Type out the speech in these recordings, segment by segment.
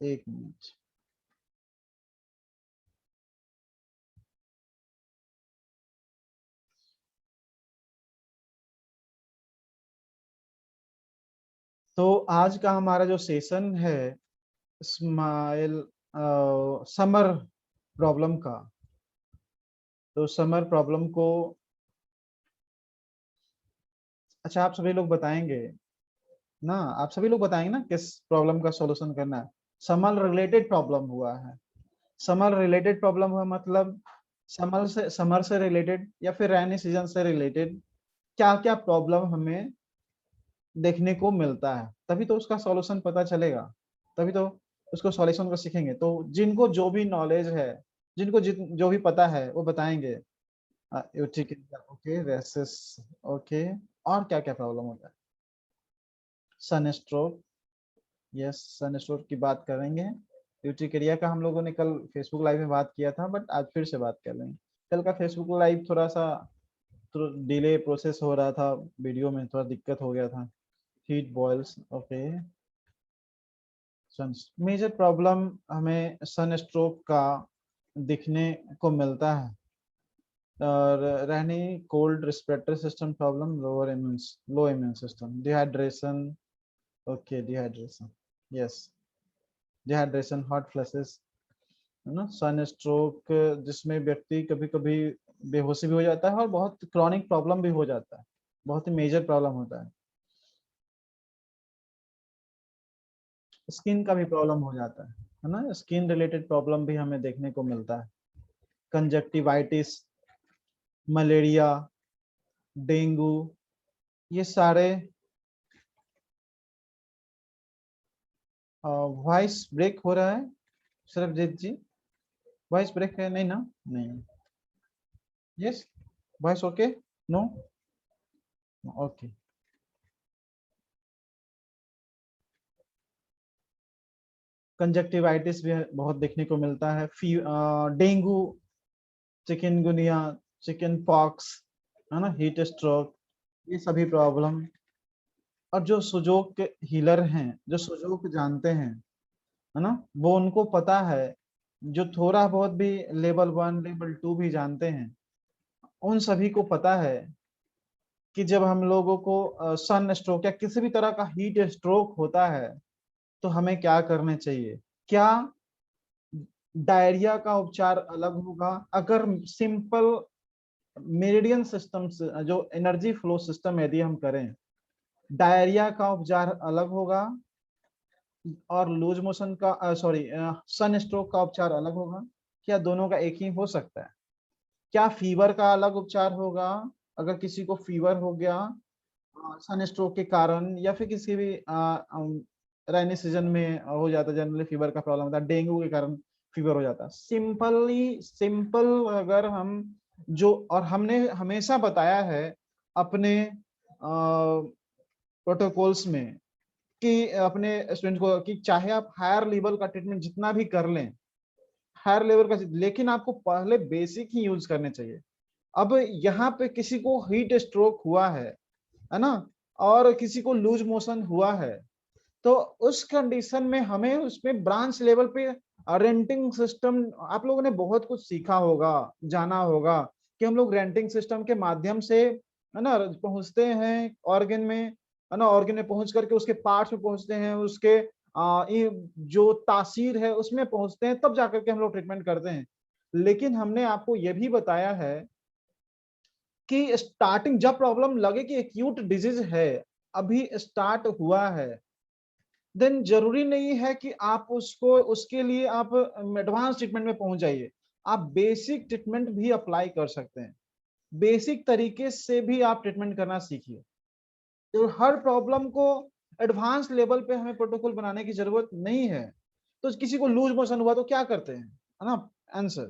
एक मिनट। तो आज का हमारा जो सेशन है स्माइल समर प्रॉब्लम का, तो समर प्रॉब्लम को अच्छा आप सभी लोग बताएंगे ना, आप सभी लोग बताएंगे ना किस प्रॉब्लम का सॉल्यूशन करना है। समर रिलेटेड प्रॉब्लम हुआ है, समर रिलेटेड प्रॉब्लम हुआ मतलब समर से रिलेटेड या फिर रेनी सीजन से रिलेटेड क्या क्या प्रॉब्लम हमें देखने को मिलता है, तभी तो उसका सॉल्यूशन पता चलेगा, तभी तो उसको सॉल्यूशन को सीखेंगे। तो जिनको जो भी नॉलेज है, जिनको जो भी पता है वो बताएंगे। ठीक है, ओके रेसिस, ओके। और क्या क्या प्रॉब्लम होता है? Sunstroke, yes sunstroke की बात करेंगे। यूटिकेरिया का हम लोगों ने कल फेसबुक लाइव में बात किया था, बट आज फिर से बात कर लेंगे। कल का फेसबुक लाइव थोड़ा सा तो डिले प्रोसेस हो रहा था, वीडियो में थोड़ा दिक्कत हो गया था। Heat boils, okay. Sun major problem हमें सन स्ट्रोक का दिखने को मिलता है, और रहनी cold respiratory system problem, low immune system, dehydration, okay dehydration, yes dehydration, hot flashes, है ना। सन स्ट्रोक जिसमें व्यक्ति कभी कभी बेहोशी भी हो जाता है और बहुत क्रॉनिक प्रॉब्लम भी हो जाता है, बहुत ही मेजर प्रॉब्लम होता है। स्किन का भी प्रॉब्लम हो जाता है ना, स्किन रिलेटेड प्रॉब्लम भी हमें देखने को मिलता है। कंजक्टिवाइटिस, मलेरिया, डेंगू, ये सारे। वॉइस ब्रेक हो रहा है सरबजीत जी, वॉइस ब्रेक है नहीं ना? नहीं, yes voice okay, no, okay. Conjunctivitis भी बहुत देखने को मिलता है, डेंगू, चिकनगुनिया, चिकन पॉक्स, है ना, हीट स्ट्रोक, ये सभी प्रॉब्लम। और जो सुजोक के हीलर हैं, जो सुजोक जानते हैं, है ना, वो उनको पता है, जो थोड़ा बहुत भी लेवल 1 लेवल 2 भी जानते हैं, उन सभी को पता है कि जब हम लोगों को सन स्ट्रोक या किसी भी तरह का हीट स्ट्रोक होता है तो हमें क्या करने चाहिए। क्या डायरिया का उपचार अलग होगा अगर सिंपल मेरिडियन सिस्टम से जो एनर्जी फ्लो सिस्टम यदि हम करें, डायरिया का उपचार अलग होगा, और लूज मोशन का सॉरी सन स्ट्रोक का उपचार अलग होगा? क्या दोनों का एक ही हो सकता है? क्या फीवर का अलग उपचार होगा अगर किसी को फीवर हो गया सन स्ट्रोक के कारण, या फिर किसी भी रेनी सीजन में हो जाता है, जनरली फीवर का प्रॉब्लम होता है, डेंगू के कारण फीवर हो जाता है। सिंपल अगर हम जो, और हमने हमेशा बताया है अपने प्रोटोकॉल्स में कि अपने स्टूडेंट को कि चाहे आप हायर लेवल का ट्रीटमेंट जितना भी कर लें, हायर लेवल का, लेकिन आपको पहले बेसिक ही यूज करने चाहिए। अब यहाँ पे किसी को हीट स्ट्रोक हुआ है ना, और किसी को लूज मोशन हुआ है, तो उस कंडीशन में हमें उसमें ब्रांच लेवल पे रेंटिंग सिस्टम, आप लोगों ने बहुत कुछ सीखा होगा, जाना होगा कि हम लोग रेंटिंग सिस्टम के माध्यम से, है ना, पहुंचते हैं ऑर्गन में, है ना, ऑर्गन में पहुंच करके उसके पार्ट्स में पहुंचते हैं, उसके जो तासीर है उसमें पहुंचते हैं, तब जाकर के हम लोग ट्रीटमेंट करते हैं। लेकिन हमने आपको यह भी बताया है कि स्टार्टिंग जब प्रॉब्लम लगे कि एक्यूट डिजीज है, अभी स्टार्ट हुआ है, देन जरूरी नहीं है कि आप उसको, उसके लिए आप एडवांस ट्रीटमेंट में पहुंच जाइए। आप बेसिक ट्रीटमेंट भी अप्लाई कर सकते हैं, बेसिक तरीके से भी आप ट्रीटमेंट करना सीखिए। तो हर प्रॉब्लम को एडवांस लेवल पे हमें प्रोटोकॉल बनाने की जरूरत नहीं है। तो किसी को लूज मोशन हुआ तो क्या करते हैं, है ना, आंसर,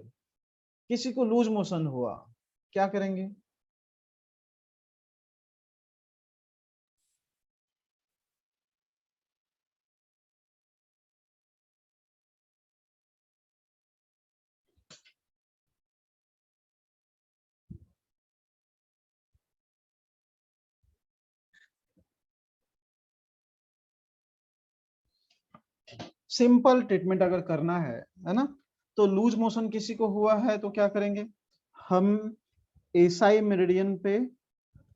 किसी को लूज मोशन हुआ क्या करेंगे? सिंपल ट्रीटमेंट अगर करना है ना, तो लूज मोशन किसी को हुआ है तो क्या करेंगे, हम एसआई मेरिडियन पे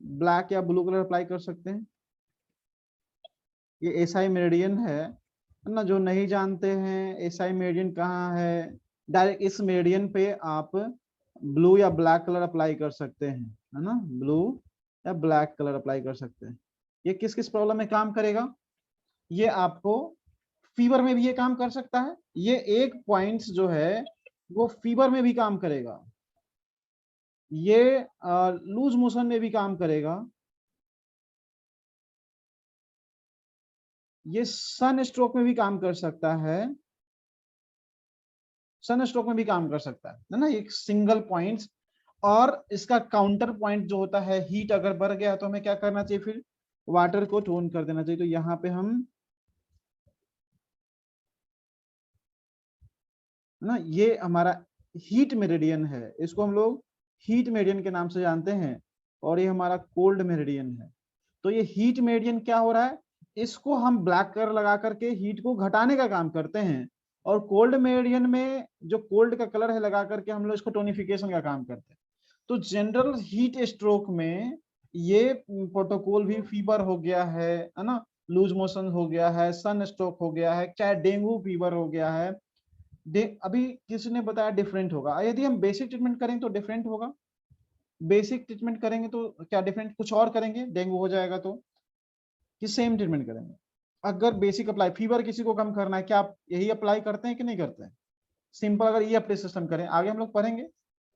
ब्लैक या ब्लू कलर अप्लाई कर सकते हैं। ये एसआई मेरिडियन है ना, जो नहीं जानते हैं एसआई मेरिडियन कहाँ है, डायरेक्ट इस मेरिडियन पे आप ब्लू या ब्लैक कलर अप्लाई कर सकते हैं, है ना, ब्लू या ब्लैक कलर अप्लाई कर सकते हैं। ये किस किस प्रॉब्लम में काम करेगा, ये आपको फीवर में भी ये काम कर सकता है, ये एक पॉइंट्स जो है वो फीवर में भी काम करेगा, ये लूज मोशन में भी काम करेगा, ये सन स्ट्रोक में भी काम कर सकता है, सन स्ट्रोक में भी काम कर सकता है ना, एक सिंगल पॉइंट्स। और इसका काउंटर पॉइंट जो होता है, हीट अगर बढ़ गया तो हमें क्या करना चाहिए, फिर वाटर को टोन कर देना चाहिए। तो यहाँ पे हम ना, ये हमारा हीट मेरिडियन है, इसको हम लोग हीट मेरिडियन के नाम से जानते हैं, और ये हमारा कोल्ड मेरिडियन है। तो ये हीट मेरिडियन क्या हो रहा है, इसको हम ब्लैक कलर लगा करके हीट को घटाने का काम करते हैं, और कोल्ड मेरिडियन में जो कोल्ड का कलर है लगा करके हम लोग इसको टोनिफिकेशन का काम करते हैं। तो जनरल हीट स्ट्रोक में ये प्रोटोकॉल भी, फीवर हो गया है ना, लूज मोशन हो गया है, सन स्ट्रोक हो गया है, चाहे डेंगू फीवर हो गया है, अभी किसी ने बताया डिफरेंट होगा, यदि हम बेसिक ट्रीटमेंट करेंगे तो डिफरेंट होगा, बेसिक ट्रीटमेंट करेंगे तो क्या डिफरेंट कुछ और करेंगे, डेंगू हो जाएगा तो कि सेम ट्रीटमेंट करेंगे। अगर बेसिक अप्लाई, फीवर किसी को कम करना है, क्या आप यही अप्लाई करते हैं कि नहीं करते हैं, सिंपल अगर ये अपने सिस्टम करें, आगे हम लोग पढ़ेंगे,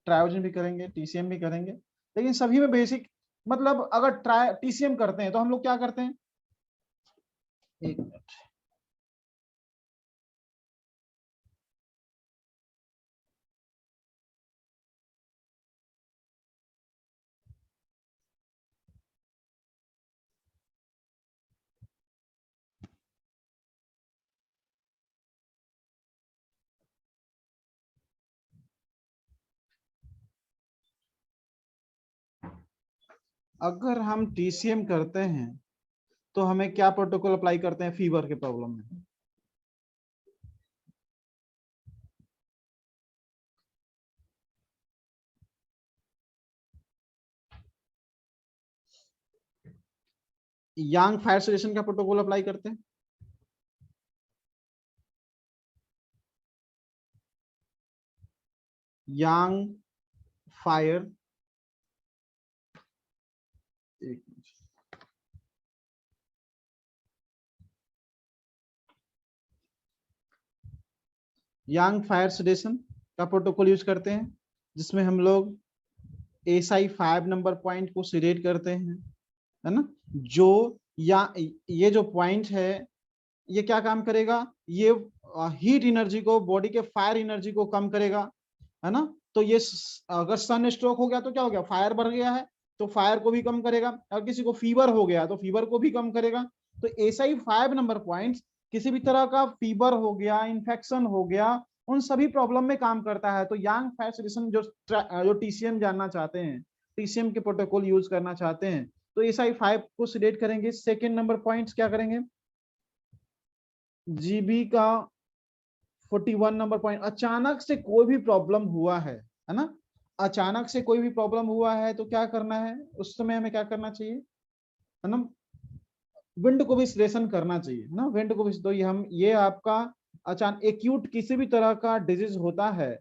ट्रायोजन भी करेंगे, टीसीएम भी करेंगे, लेकिन सभी में बेसिक, मतलब अगर ट्राई टीसीएम करते हैं तो हम लोग क्या करते हैं, एक मिनट, अगर हम टीसीएम करते हैं तो हमें क्या प्रोटोकॉल अप्लाई करते हैं फीवर के प्रॉब्लम में, यांग फायर सजेशन का प्रोटोकॉल अप्लाई करते हैं, यांग फायर, एक यांग फायर सजेशन का प्रोटोकॉल यूज करते हैं, जिसमें हम लोग एसआई 5 नंबर पॉइंट को सिलेक्ट करते हैं, है ना, जो या ये जो पॉइंट है ये क्या काम करेगा, ये हीट एनर्जी को, बॉडी के फायर एनर्जी को कम करेगा, है ना। तो ये अगर सन स्ट्रोक हो गया तो क्या हो गया, फायर बढ़ गया है, तो फायर को भी कम करेगा, अगर किसी को फीवर हो गया तो फीवर को भी कम करेगा। तो एसआई 5 नंबर पॉइंट्स किसी भी तरह का फीवर हो गया, इन्फेक्शन हो गया, उन सभी प्रॉब्लम में काम करता है। तो यांग फायर सजेशन जो टीसीएम जानना चाहते हैं, टीसीएम के प्रोटोकॉल यूज करना चाहते हैं, तो एसआई 5 को सिलेक्ट करेंगे। सेकेंड नंबर पॉइंट्स क्या करेंगे, जीबी का 41 नंबर पॉइंट, अचानक से कोई भी प्रॉब्लम हुआ है ना, अचानक से कोई भी प्रॉब्लम हुआ है तो क्या करना है, उस समय हमें क्या करना चाहिए, है ना, विंड को भी विश्लेषण करना चाहिए, है ना, विंड को भी। तो ये आपका अचानक एक्यूट किसी भी तरह का डिजीज होता है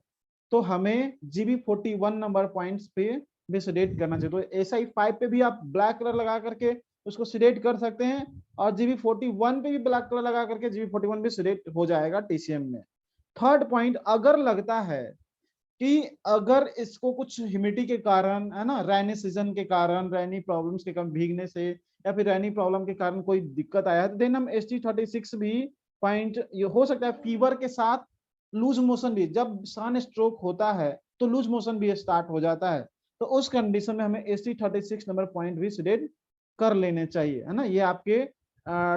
तो हमें जीबी 41 नंबर पॉइंट्स पे भी सिलेक्ट करना चाहिए। तो एसआई 5 पे भी आप ब्लैक कलर लगा करके उसको सिलेक्ट कर सकते हैं, और जीबी 41 पे भी ब्लैक कलर लगा करके जीबी 41 भी सिलेक्ट हो जाएगा टीसीएम में। थर्ड पॉइंट, अगर लगता है कि अगर इसको कुछ ह्यूमिडिटी के कारण, है ना, रैनी सीजन के कारण, रैनी प्रॉब्लम्स के कारण, भीगने से या फिर रैनी प्रॉब्लम के कारण कोई दिक्कत आया है, तो देन हम ST36 भी पॉइंट, ये हो सकता है फीवर के साथ लूज मोशन भी, जब सन स्ट्रोक होता है तो लूज मोशन भी स्टार्ट हो जाता है, तो उस कंडीशन में हमें ST36 नंबर पॉइंट भी सिलेक्ट कर लेने चाहिए, है ना। ये आपके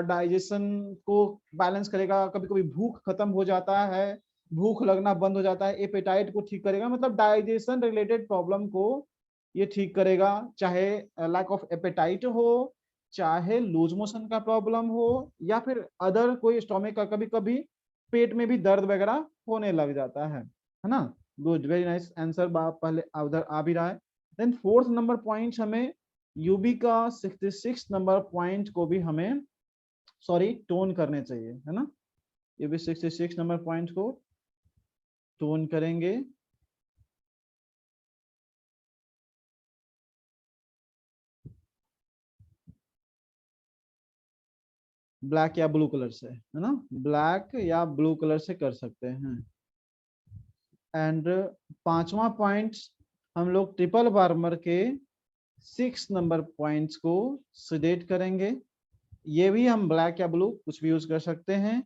डाइजेशन को बैलेंस करेगा, कभी कभी भूख खत्म हो जाता है, भूख लगना बंद हो जाता है, एपेटाइट को ठीक करेगा, मतलब डाइजेशन रिलेटेड प्रॉब्लम को ये ठीक करेगा, चाहे लैक ऑफ एपेटाइट हो, चाहे लूज मोशन का प्रॉब्लम हो, या फिर अदर कोई स्टोमिक का, कभी कभी पेट में भी दर्द वगैरह होने लग जाता है ना। गुड, वेरी नाइस आंसर, पहले उधर आ भी रहा है। देन 4th नंबर पॉइंट हमें यूबी का 66 नंबर पॉइंट को भी हमें टोन करने चाहिए, है ना। यूबी 66 नंबर पॉइंट को टोन करेंगे। ब्लैक या ब्लू कलर से, है ना, ब्लैक या ब्लू कलर से कर सकते हैं। एंड 5वां पॉइंट हम लोग ट्रिपल बार्मर के 6 नंबर पॉइंट्स को सिलेक्ट करेंगे। ये भी हम ब्लैक या ब्लू कुछ भी यूज कर सकते हैं।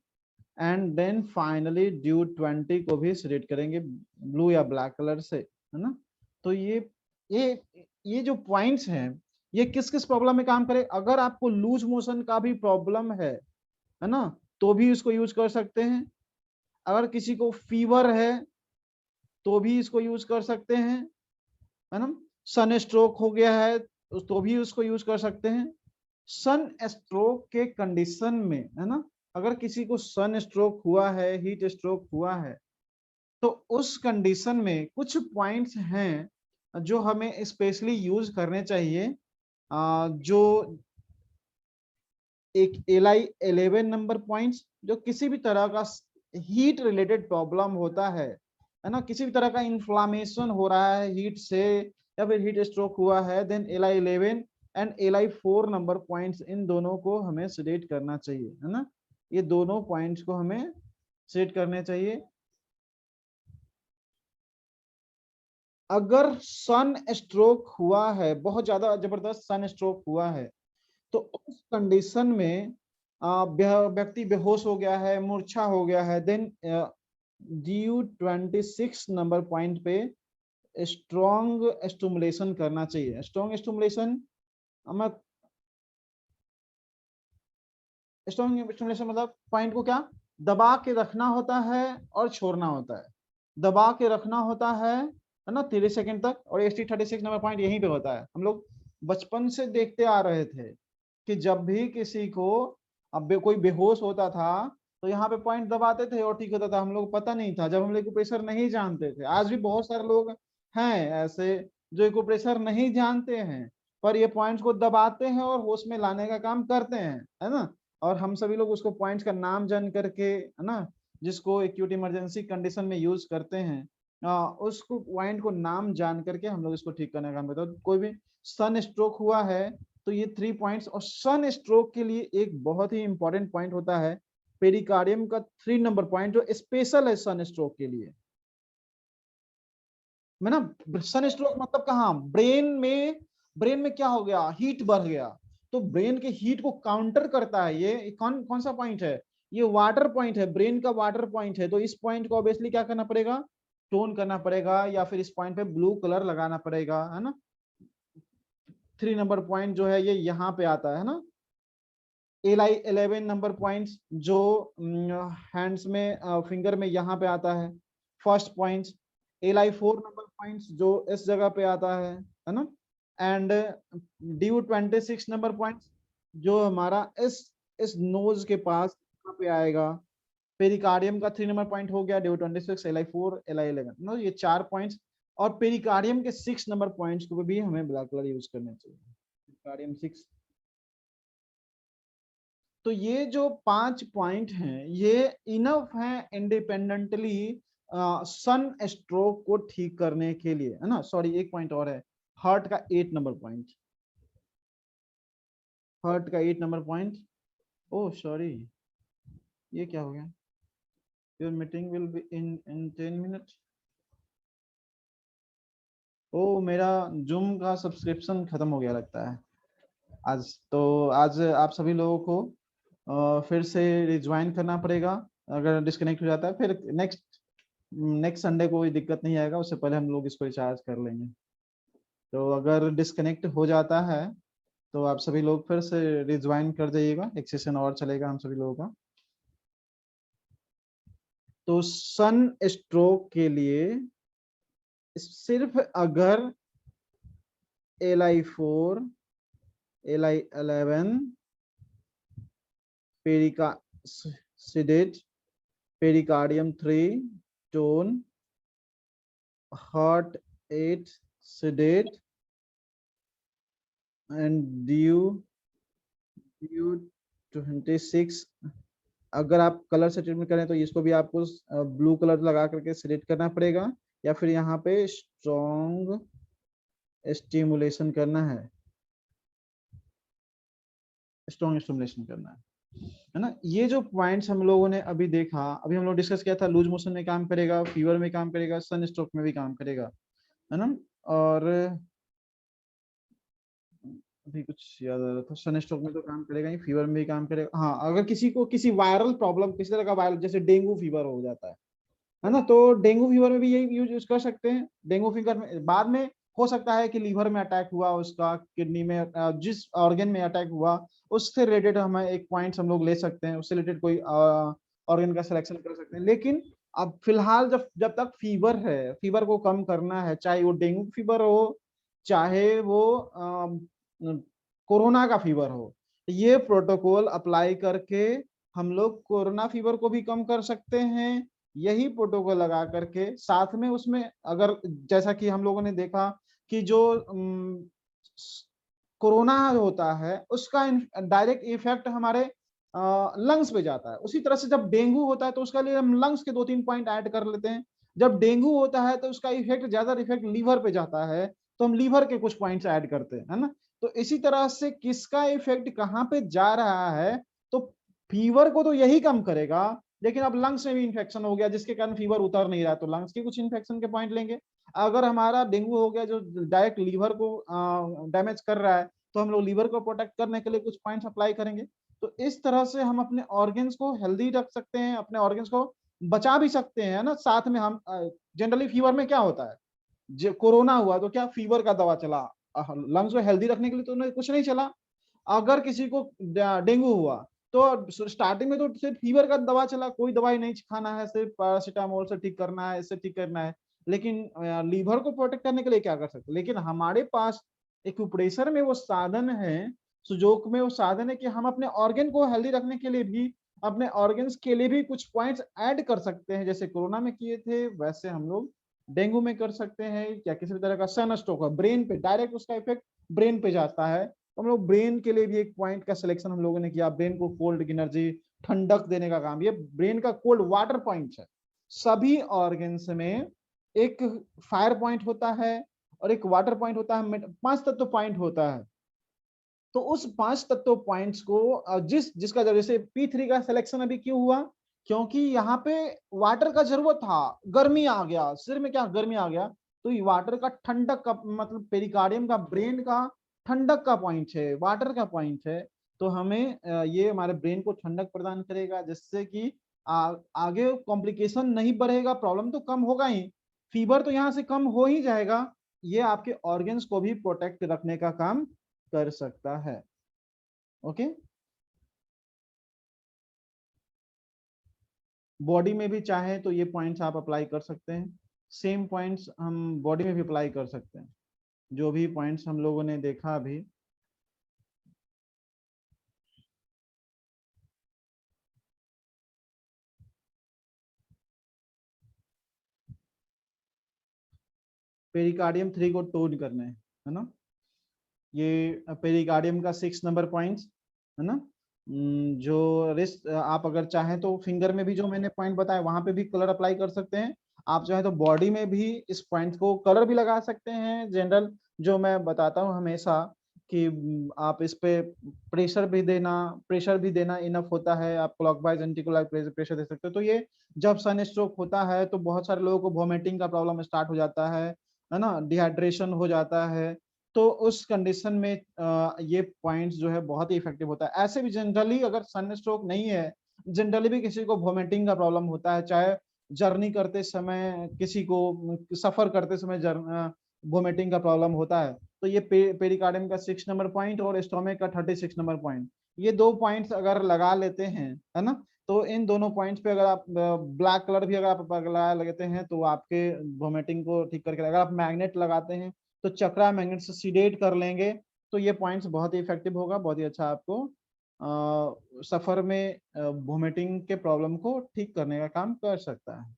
एंड देन फाइनली ड्यू 20 को भी सिलेक्ट करेंगे ब्लू या ब्लैक कलर से, है ना। तो ये जो पॉइंट्स हैं ये किस किस प्रॉब्लम में काम करे, अगर आपको लूज मोशन का भी प्रॉब्लम है ना, तो भी इसको यूज कर सकते हैं। अगर किसी को फीवर है तो भी इसको यूज कर सकते हैं, है ना। सन स्ट्रोक हो गया है तो भी उसको यूज कर सकते हैं। सन स्ट्रोक के कंडीशन में, है ना, अगर किसी को सन स्ट्रोक हुआ है, हीट स्ट्रोक हुआ है, तो उस कंडीशन में कुछ पॉइंट्स हैं जो हमें स्पेशली यूज करने चाहिए। जो एक एलआई 11 नंबर पॉइंट्स, जो किसी भी तरह का हीट रिलेटेड प्रॉब्लम होता है ना, किसी भी तरह का इन्फ्लामेशन हो रहा है हीट से या फिर हीट स्ट्रोक हुआ है, then LI 11 and LI 4 number points, इन दोनों को हमें सिलेक्ट करना चाहिए, है ना। ये दोनों पॉइंट्स को हमें सेट करने चाहिए। अगर सन स्ट्रोक हुआ है, बहुत ज्यादा जबरदस्त सन स्ट्रोक हुआ है, तो उस कंडीशन में व्यक्ति बेहोश हो गया है, मूर्छा हो गया है, देन ड्यू 26 नंबर पॉइंट पे स्ट्रॉन्ग स्टिमुलेशन करना चाहिए। स्ट्रॉन्ग स्टिमुलेशन मतलब पॉइंट को क्या दबा के रखना होता है और छोड़ना होता है। दबा के रखना होता है ना, 30 सेकंड तक, और एसटी 36 नंबर पॉइंट यहीं पे होता है। हम लोग बचपन से देखते आ रहे थे कि जब भी किसी को कोई बेहोश होता था तो यहाँ पे पॉइंट दबाते थे और ठीक होता था। हम लोग पता नहीं था, जब हम लोग प्रेशर नहीं जानते थे। आज भी बहुत सारे लोग हैं ऐसे जो प्रेशर नहीं जानते हैं, पर ये पॉइंट्स को दबाते हैं और होश में लाने का काम करते हैं, है ना। और हम सभी लोग उसको पॉइंट्स का नाम जान करके, है ना, जिसको एक्यूट इमरजेंसी कंडीशन में यूज करते हैं, उसको पॉइंट को नाम जान करके हम लोग इसको ठीक करने का काम करते हैं। कोई भी सन स्ट्रोक हुआ है तो ये 3 पॉइंट्स, और सन स्ट्रोक के लिए एक बहुत ही इंपॉर्टेंट पॉइंट होता है पेरिकार्डियम का 3 नंबर पॉइंट, जो स्पेशल है सन स्ट्रोक के लिए। मैं ना, सन स्ट्रोक मतलब कहाँ, ब्रेन में क्या हो गया, हीट बढ़ गया, तो ब्रेन के हीट को काउंटर करता है। ये कौन कौन सा पॉइंट है, ये वाटर पॉइंट है, ब्रेन का वाटर पॉइंट है। तो इस पॉइंट को ऑब्वियसली क्या करना पड़ेगा, टोन करना पड़ेगा, या फिर इस पॉइंट पे ब्लू कलर लगाना पड़ेगा, है ना। 3 नंबर पॉइंट जो है ये यहाँ पे आता है ना। एलआई 11 नंबर पॉइंट्स जो हैंड्स में, फिंगर में यहाँ पे आता है first point. LI 4 number points जो इस जगह पे आता है ना। एंड ड्यू 26 नंबर पॉइंट्स जो हमारा इस नोज के पास यहाँ पे आएगा। पेरिकार्डियम का 3 नंबर पॉइंट हो गया, ड्यू 26, एलआई 4, एलआई 11, नो ये 4 पॉइंट्स। और पेरिकार्डियम के 6 नंबर पॉइंट्स को भी हमें ब्लैक कलर यूज करना चाहिए। पेरिकार्डियम 6। तो ये जो 5 पॉइंट हैं ये इनफ हैं इंडिपेंडेंटली सन स्ट्रोक को ठीक करने के लिए, है ना। सॉरी, एक पॉइंट और है, हार्ट का 8 नंबर पॉइंट। हार्ट का 8 नंबर पॉइंट, ओह सॉरी, ये क्या हो गया, your meeting will be in 10 minute. ओ, मेरा जूम का सब्सक्रिप्शन खत्म हो गया लगता है आज। तो आज आप सभी लोगों को फिर से रिज्वाइन करना पड़ेगा। अगर डिस्कनेक्ट हो जाता है फिर नेक्स्ट संडे को कोई दिक्कत नहीं आएगा, उससे पहले हम लोग इसको रिचार्ज कर लेंगे। तो अगर डिस्कनेक्ट हो जाता है तो आप सभी लोग फिर से रिज्वाइन कर जाइएगा, एक सेशन और चलेगा हम सभी लोगों का। तो सन स्ट्रोक के लिए सिर्फ अगर एलआई 4, एलआई 11, पेरिका sedate, pericardium 3, tone, heart 8, sedate, and Du 26। अगर आप कलर से ट्रीटमेंट करें तो इसको भी आपको ब्लू कलर लगा करके सिलेक्ट करना पड़ेगा, या फिर यहाँ पे स्ट्रॉन्ग स्टिमुलेशन करना है, स्ट्रॉन्ग स्टिमुलेशन करना है ना। ये जो पॉइंट्स हम लोगों ने अभी देखा, अभी हम लोग डिस्कस किया था, लूज मोशन में काम करेगा, फीवर में काम करेगा, सन स्ट्रोक में भी काम करेगा, है ना। और अभी कुछ याद आ रहा था, सन स्ट्रोक में तो काम करेगा ही, फीवर में भी काम करेगा। हाँ, अगर किसी को किसी वायरल प्रॉब्लम, किसी तरह का वायरल, जैसे डेंगू फीवर हो जाता है ना, तो डेंगू फीवर में भी यही यूज कर सकते हैं। डेंगू फीवर में बाद में हो सकता है कि लीवर में अटैक हुआ, उसका किडनी में, जिस ऑर्गन में अटैक हुआ उससे रिलेटेड हम एक पॉइंट्स हम लोग ले सकते हैं, उससे रिलेटेड कोई ऑर्गन का सिलेक्शन कर सकते हैं। लेकिन अब फिलहाल जब जब तक फीवर है, फीवर को कम करना है, चाहे वो डेंगू फीवर हो, चाहे वो कोरोना का फीवर हो, ये प्रोटोकॉल अप्लाई करके हम लोग कोरोना फीवर को भी कम कर सकते हैं। यही प्रोटोकॉल लगा करके साथ में उसमें, अगर जैसा कि हम लोगों ने देखा कि जो कोरोना होता है उसका डायरेक्ट इफेक्ट हमारे लंग्स पे जाता है, उसी तरह से जब डेंगू होता है तो उसका लिए हम लंग्स के 2-3 पॉइंट ऐड कर लेते हैं। जब डेंगू होता है तो उसका इफेक्ट, ज्यादा इफेक्ट लीवर पे जाता है, तो हम लीवर के कुछ पॉइंट्स ऐड करते हैं, है ना। तो इसी तरह से किसका इफेक्ट कहाँ पे जा रहा है, तो फीवर को तो यही कम करेगा, लेकिन अब लंग्स में भी इन्फेक्शन हो गया जिसके कारण फीवर उतर नहीं रहा, तो लंग्स के कुछ इन्फेक्शन के पॉइंट लेंगे। अगर हमारा डेंगू हो गया जो डायरेक्ट लीवर को डैमेज कर रहा है, तो हम लोग लीवर को प्रोटेक्ट करने के लिए कुछ पॉइंट्स अप्लाई करेंगे। तो इस तरह से हम अपने ऑर्गन्स को हेल्दी रख सकते हैं, अपने ऑर्गन्स को बचा भी सकते हैं ना। साथ में हम जनरली फीवर में क्या होता है, जो कोरोना हुआ तो क्या फीवर का दवा चला, लंग्स को हेल्दी रखने के लिए तो कुछ नहीं चला। अगर किसी को डेंगू हुआ तो स्टार्टिंग में तो सिर्फ फीवर का दवा चला, कोई दवाई नहीं खाना है, सिर्फ पैरासीटामोल से ठीक करना है, इससे ठीक करना है। लेकिन लीवर को प्रोटेक्ट करने के लिए क्या कर सकते, लेकिन हमारे पास एक्यूप्रेशर में वो साधन है, सुजोक में वो साधन है कि हम अपने ऑर्गन को हेल्दी रखने के लिए भी, अपने ऑर्गन्स के लिए भी कुछ पॉइंट्स ऐड कर सकते हैं। जैसे कोरोना में किए थे वैसे हम लोग डेंगू में कर सकते हैं, या किसी भी तरह का सन स्ट्रोक है, ब्रेन पे डायरेक्ट उसका इफेक्ट ब्रेन पे जाता है, तो हम लोग ब्रेन के लिए भी एक पॉइंट का सिलेक्शन हम लोगों ने किया, ब्रेन को कोल्ड एनर्जी, ठंडक देने का काम, ये ब्रेन का कोल्ड वाटर पॉइंट है। सभी ऑर्गन्स में एक फायर पॉइंट होता है और एक वाटर पॉइंट होता है, 5 तत्व पॉइंट होता है। तो उस 5 तत्व पॉइंट्स को जिसका जैसे P3 का सिलेक्शन अभी क्यों हुआ, क्योंकि यहाँ पे वाटर का जरूरत था, गर्मी आ गया सिर में, क्या गर्मी आ गया, तो ये वाटर का ठंडक का मतलब पेरिकार्डियम का, ब्रेन का ठंडक का पॉइंट है, वाटर का पॉइंट है। तो हमें ये हमारे ब्रेन को ठंडक प्रदान करेगा, जिससे कि आगे कॉम्प्लिकेशन नहीं बढ़ेगा, प्रॉब्लम तो कम होगा ही, फीवर तो यहाँ से कम हो ही जाएगा। ये आपके ऑर्गन्स को भी प्रोटेक्ट रखने का काम कर सकता है। ओके, बॉडी में भी चाहे तो ये पॉइंट्स आप अप्लाई कर सकते हैं, सेम पॉइंट्स हम बॉडी में भी अप्लाई कर सकते हैं, जो भी पॉइंट्स हम लोगों ने देखा अभी। पेरिकार्डियम 3 को टोन करना है ना, ये पेरिकार्डियम का 6 नंबर पॉइंट्स है ना। जो रिस्ट आप अगर चाहें तो फिंगर में भी जो मैंने पॉइंट बताया वहां पे भी कलर अप्लाई कर सकते हैं, आप चाहे तो बॉडी में भी इस पॉइंट को कलर भी लगा सकते हैं जनरल, जो मैं बताता हूँ हमेशा कि आप इस पे प्रेशर भी देना इनफ होता है, आप क्लॉकवाइज एंटी क्लॉकवाइज प्रेशर दे सकते हो। तो ये जब सन स्ट्रोक होता है तो बहुत सारे लोगों को वोमिटिंग का प्रॉब्लम स्टार्ट हो जाता है ना, डिहाइड्रेशन हो जाता है, तो उस कंडीशन में ये पॉइंट्स जो है बहुत ही इफेक्टिव होता है। ऐसे भी जनरली अगर सन स्ट्रोक नहीं है, जनरली भी किसी को वोमिटिंग का प्रॉब्लम होता है, चाहे जर्नी करते समय, किसी को सफर करते समय वोमिटिंग का प्रॉब्लम होता है, तो ये पेरिकार्डियम का 6 नंबर पॉइंट और स्टोमक का 36 नंबर पॉइंट, ये 2 पॉइंट्स अगर लगा लेते हैं, है ना, तो इन दोनों पॉइंट्स पे अगर आप ब्लैक कलर भी अगर आप लगा लेते हैं तो आपके वोमिटिंग को ठीक करके, अगर आप मैग्नेट लगाते हैं तो चक्रा मैग्नेट से सीडेट कर लेंगे, तो ये पॉइंट्स बहुत ही इफेक्टिव होगा, बहुत ही अच्छा आपको सफर में वोमिटिंग के प्रॉब्लम को ठीक करने का काम कर सकता है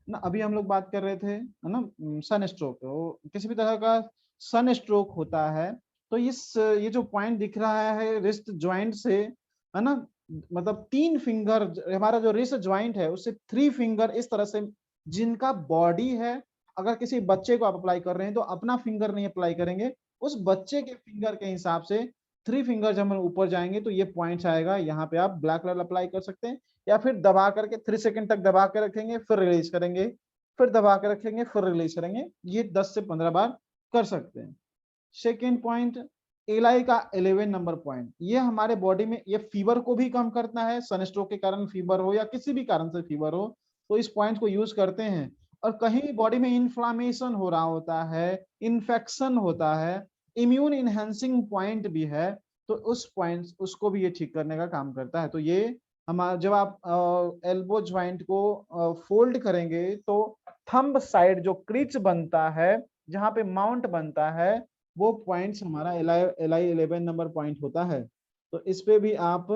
ना। अभी हम लोग बात कर रहे थे है ना सन स्ट्रोक, तो किसी भी तरह का सन स्ट्रोक होता है तो ये जो पॉइंट दिख रहा है रिस्ट ज्वाइंट से, है ना, मतलब 3 फिंगर, हमारा जो रिस्ट ज्वाइंट है उससे 3 फिंगर इस तरह से जिनका बॉडी है। अगर किसी बच्चे को आप अप्लाई कर रहे हैं तो अपना फिंगर नहीं अप्लाई करेंगे, उस बच्चे के फिंगर के हिसाब से 3 फिंगर जब हम ऊपर जाएंगे तो ये पॉइंट्स आएगा। यहाँ पे आप ब्लैक कलर अप्लाई कर सकते हैं या फिर दबा करके 3 सेकंड तक दबा के रखेंगे, फिर रिलीज करेंगे, फिर दबा के रखेंगे, फिर रिलीज करेंगे। ये 10 से 15 बार कर सकते हैं। सेकेंड पॉइंट, एलाई का 11 नंबर पॉइंट, ये हमारे बॉडी में ये फीवर को भी कम करता है। सनस्ट्रोक के कारण फीवर हो या किसी भी कारण से फीवर हो तो इस पॉइंट को यूज करते हैं। और कहीं भी बॉडी में इन्फ्लामेशन हो रहा होता है, इन्फेक्शन होता है, इम्यून इनहेंसिंग पॉइंट भी है, तो उस पॉइंट उसको भी ये ठीक करने का काम करता है। तो ये हमारा जब आप एल्बो ज्वाइंट को फोल्ड करेंगे तो थंब साइड जो क्रीच बनता है, जहां पे माउंट बनता है, वो पॉइंट्स हमारा एल आई 11 नंबर पॉइंट होता है। तो इस पे भी आप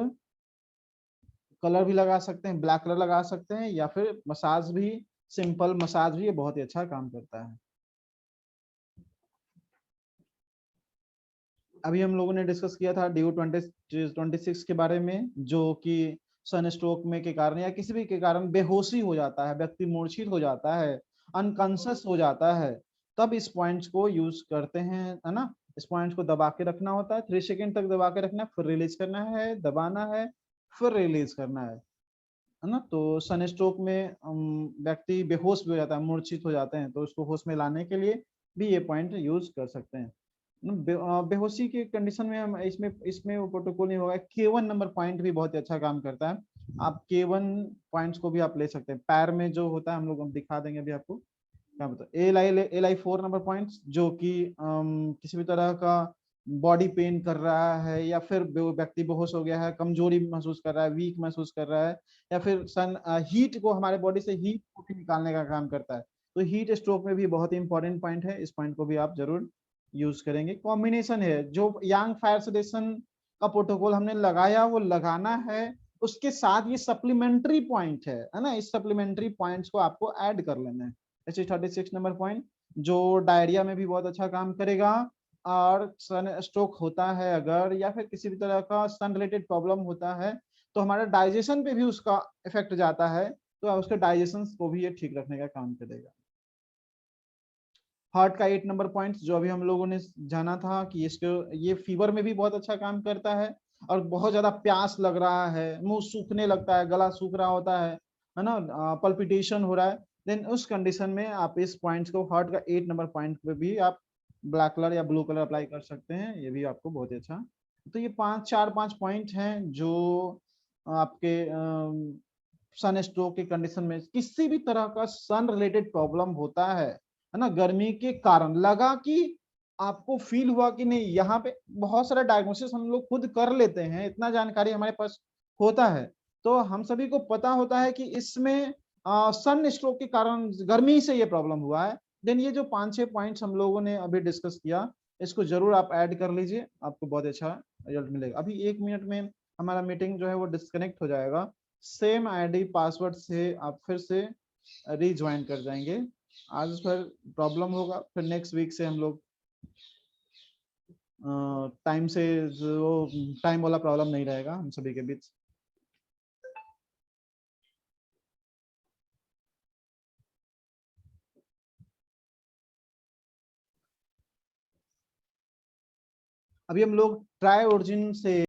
कलर भी लगा सकते हैं, ब्लैक कलर लगा सकते हैं, या फिर मसाज भी, सिंपल मसाज भी ये बहुत ही अच्छा काम करता है। अभी हम लोगों ने डिस्कस किया था ड्यू 26 के बारे में, जो कि सन स्ट्रोक में के कारण या किसी भी के कारण बेहोशी हो जाता है, व्यक्ति मूर्छित हो जाता है, अनकॉन्शियस हो जाता है, तब इस पॉइंट्स को यूज करते हैं, है ना। इस पॉइंट्स को दबा के रखना होता है, 3 सेकेंड तक दबा के रखना है, फिर रिलीज करना है, दबाना है, फिर रिलीज करना है ना। तो सन स्ट्रोक में व्यक्ति बेहोश भी हो जाता है, मूर्छित हो जाते हैं, तो उसको होश में लाने के लिए भी ये पॉइंट यूज कर सकते हैं। बेहोशी के कंडीशन में हम इसमें इसमें वो प्रोटोकॉल नहीं होगा। K1 नंबर पॉइंट भी बहुत ही अच्छा काम करता है। आप K1 पॉइंट्स को भी आप ले सकते हैं, पैर में जो होता है, हम लोग हम दिखा देंगे अभी आपको क्या बता। एल आई 4 नंबर पॉइंट्स, जो कि किसी भी तरह का बॉडी पेन कर रहा है, या फिर व्यक्ति बेहोश हो गया है, कमजोरी महसूस कर रहा है, वीक महसूस कर रहा है, या फिर सन हीट को, हमारे बॉडी से हीट को भी निकालने का काम करता है। तो हीट स्ट्रोक में भी बहुत ही इंपॉर्टेंट पॉइंट है, इस पॉइंट को भी आप जरूर यूज करेंगे। कॉम्बिनेशन है जो यंग फायर सेडेशन का प्रोटोकॉल हमने लगाया, वो लगाना है, उसके साथ ये सप्लीमेंट्री पॉइंट है ना, इस सप्लीमेंट्री पॉइंट्स को आपको ऐड कर लेना है। जैसे 36 नंबर पॉइंट जो डायरिया में भी बहुत अच्छा काम करेगा, और सन स्ट्रोक होता है अगर, या फिर किसी भी तरह का सन रिलेटेड प्रॉब्लम होता है, तो हमारे डाइजेशन पे भी उसका इफेक्ट जाता है, तो उसके डाइजेशन को भी ये ठीक रखने का काम करेगा। हार्ट का 8 नंबर पॉइंट जो अभी हम लोगों ने जाना था कि इसको ये फीवर में भी बहुत अच्छा काम करता है, और बहुत ज्यादा प्यास लग रहा है, मुंह सूखने लगता है, गला सूख रहा होता है ना, पल्पिटेशन हो रहा है, देन उस कंडीशन में आप इस पॉइंट्स को, हार्ट का 8 नंबर पॉइंट पे भी आप ब्लैक कलर या ब्लू कलर अप्लाई कर सकते हैं, ये भी आपको बहुत ही अच्छा। तो ये 5 पॉइंट हैं जो आपके सन स्ट्रोक के कंडीशन में, किसी भी तरह का सन रिलेटेड प्रॉब्लम होता है ना, गर्मी के कारण लगा कि आपको फील हुआ कि नहीं, यहाँ पे बहुत सारा डायग्नोसिस हम लोग खुद कर लेते हैं, इतना जानकारी हमारे पास होता है, तो हम सभी को पता होता है कि इसमें सन स्ट्रोक के कारण गर्मी से ये प्रॉब्लम हुआ है। देन ये जो 5-6 पॉइंट्स हम लोगों ने अभी डिस्कस किया, इसको जरूर आप ऐड कर लीजिए, आपको बहुत अच्छा रिजल्ट मिलेगा। अभी 1 मिनट में हमारा मीटिंग जो है वो डिस्कनेक्ट हो जाएगा, सेम आईडी पासवर्ड से आप फिर से रीज्वाइन कर जाएंगे। आज फिर प्रॉब्लम होगा, फिर नेक्स्ट वीक से हम लोग टाइम से, जो टाइम वाला प्रॉब्लम नहीं रहेगा हम सभी के बीच। अभी हम लोग ट्राई ओरिजिन से